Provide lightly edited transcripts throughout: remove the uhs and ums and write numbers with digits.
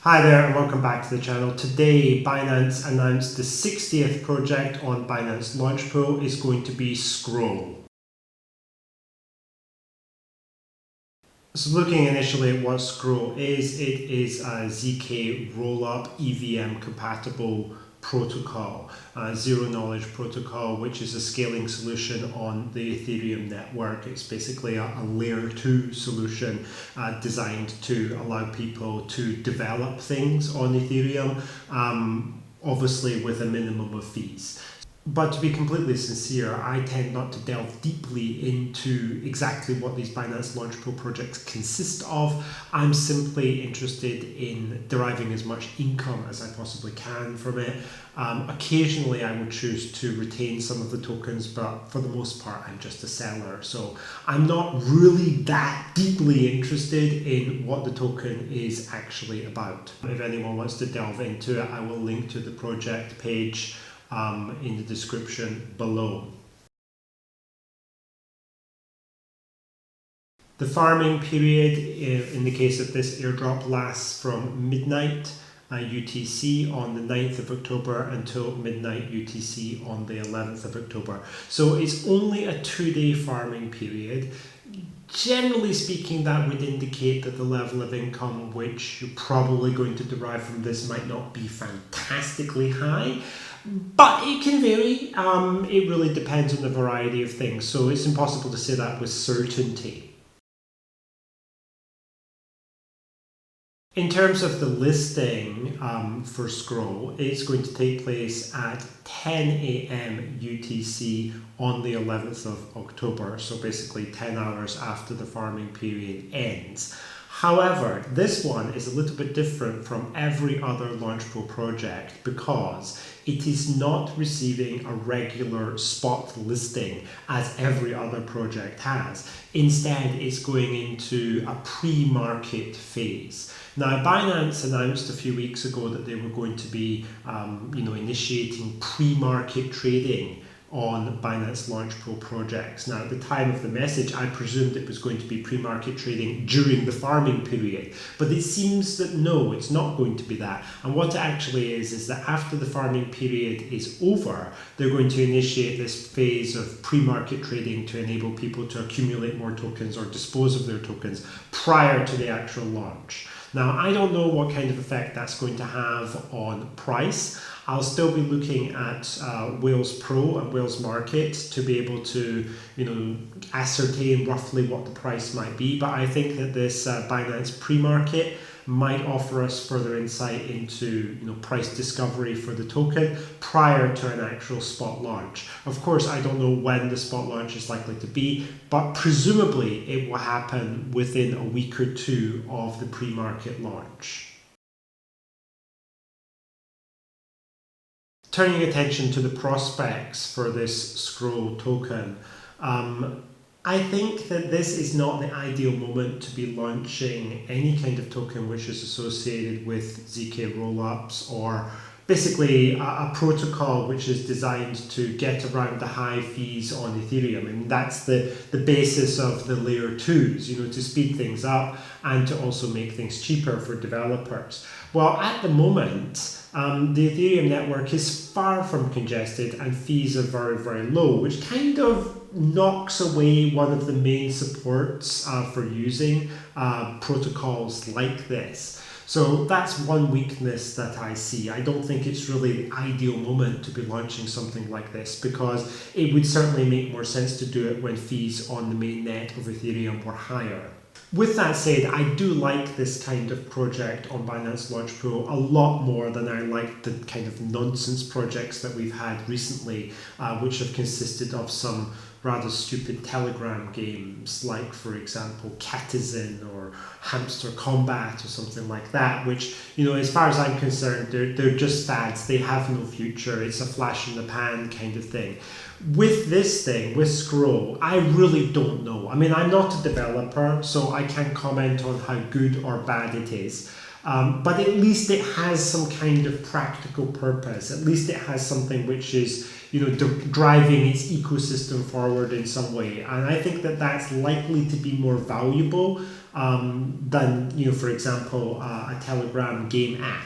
Hi there and welcome back to the channel. Today Binance announced the 60th project on Binance Launchpool is going to be Scroll. So looking initially at what Scroll is, it is a ZK rollup EVM compatible protocol, zero knowledge protocol, which is a scaling solution on the Ethereum network. It's basically a layer 2 solution designed to allow people to develop things on Ethereum, obviously with a minimum of fees. But to be completely sincere, I tend not to delve deeply into exactly what these Binance Launchpool projects consist of. I'm simply interested in deriving as much income as I possibly can from it. Occasionally I will choose to retain some of the tokens, but for the most part I'm just a seller. So I'm not really that deeply interested in what the token is actually about. If anyone wants to delve into it, I will link to the project page in the description below. The farming period in the case of this airdrop lasts from midnight UTC on the 9th of October until midnight UTC on the 11th of October. So it's only a 2-day farming period. Generally speaking, that would indicate that the level of income which you're probably going to derive from this might not be fantastically high. But it can vary. It really depends on the variety of things. So it's impossible to say that with certainty. In terms of the listing for Scroll, it's going to take place at 10 a.m. UTC on the 11th of October. So basically 10 hours after the farming period ends. However, this one is a little bit different from every other Launchpool project because it is not receiving a regular spot listing as every other project has. Instead, it's going into a pre-market phase. Now, Binance announced a few weeks ago that they were going to be initiating pre-market trading on Binance Launchpool projects. Now, at the time of the message, I presumed it was going to be pre-market trading during the farming period, but it seems that no, it's not going to be that. And what it actually is that after the farming period is over, they're going to initiate this phase of pre-market trading to enable people to accumulate more tokens or dispose of their tokens prior to the actual launch. Now, I don't know what kind of effect that's going to have on price. I'll still be looking at Whales Pro and Whales Market to be able to, ascertain roughly what the price might be. But I think that this Binance pre-market might offer us further insight into price discovery for the token prior to an actual spot launch. Of course, I don't know when the spot launch is likely to be, but presumably it will happen within a week or two of the pre-market launch. Turning attention to the prospects for this Scroll token, I think that this is not the ideal moment to be launching any kind of token which is associated with ZK rollups or basically a protocol which is designed to get around the high fees on Ethereum. I mean, that's the basis of the layer 2s, to speed things up and to also make things cheaper for developers. Well, at the moment, the Ethereum network is far from congested and fees are very, very low, which kind of knocks away one of the main supports for using protocols like this. So that's one weakness that I see. I don't think it's really the ideal moment to be launching something like this because it would certainly make more sense to do it when fees on the mainnet of Ethereum were higher. With that said, I do like this kind of project on Binance Launchpool a lot more than I like the kind of nonsense projects that we've had recently, which have consisted of some rather stupid Telegram games, like, for example, Catizen or Hamster Combat or something like that, which, as far as I'm concerned, they're just fads. They have no future. It's a flash in the pan kind of thing. With this thing, with Scroll, I really don't know. I mean, I'm not a developer, so I can't comment on how good or bad it is. But at least it has some kind of practical purpose. At least it has something which is, driving its ecosystem forward in some way. And I think that that's likely to be more valuable than, for example, a Telegram game app.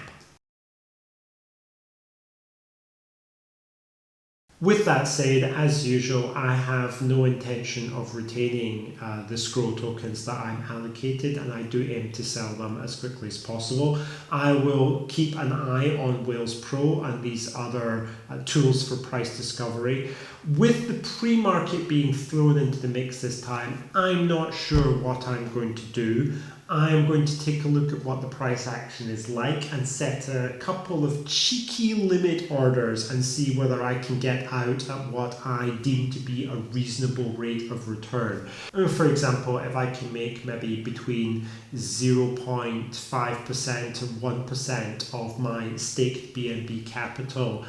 With that said, as usual, I have no intention of retaining the scroll tokens that I'm allocated, and I do aim to sell them as quickly as possible. I will keep an eye on Whales Pro and these other tools for price discovery. With the pre-market being thrown into the mix this time, I'm not sure what I'm going to do. I'm going to take a look at what the price action is like and set a couple of cheeky limit orders and see whether I can get out at what I deem to be a reasonable rate of return. For example, if I can make maybe between 0.5% and 1% of my staked BNB capital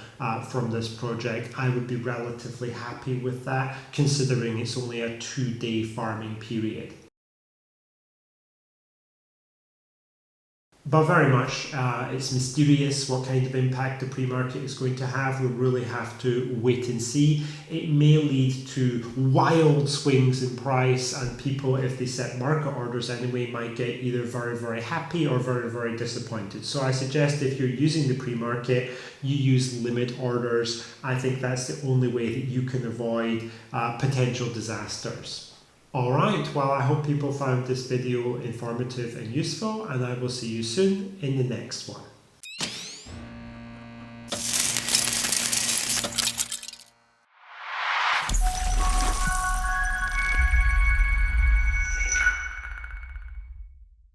from this project, I would be relatively happy with that, considering it's only a 2-day farming period. But very much, it's mysterious what kind of impact the pre-market is going to have. We really have to wait and see. It may lead to wild swings in price, and people, if they set market orders anyway, might get either very, very happy or very, very disappointed. So I suggest if you're using the pre-market, you use limit orders. I think that's the only way that you can avoid potential disasters. Alright, well, I hope people found this video informative and useful, and I will see you soon in the next one.